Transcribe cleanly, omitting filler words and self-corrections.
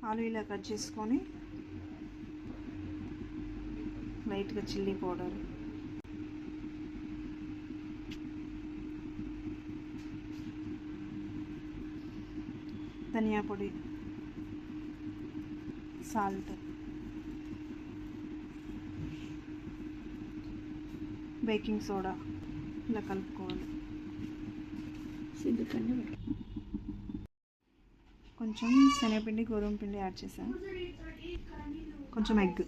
ఆలు ఇలా కట్ చేసుకొని లైట్గా చిల్లీ పౌడర్, ధనియా పొడి, సాల్ట్, బేకింగ్ సోడా ఇలా కలుపుకోవాలి. కొంచెం శనగపిండి, గోధుమ పిండి యాడ్ చేశాను, కొంచెం ఎగ్.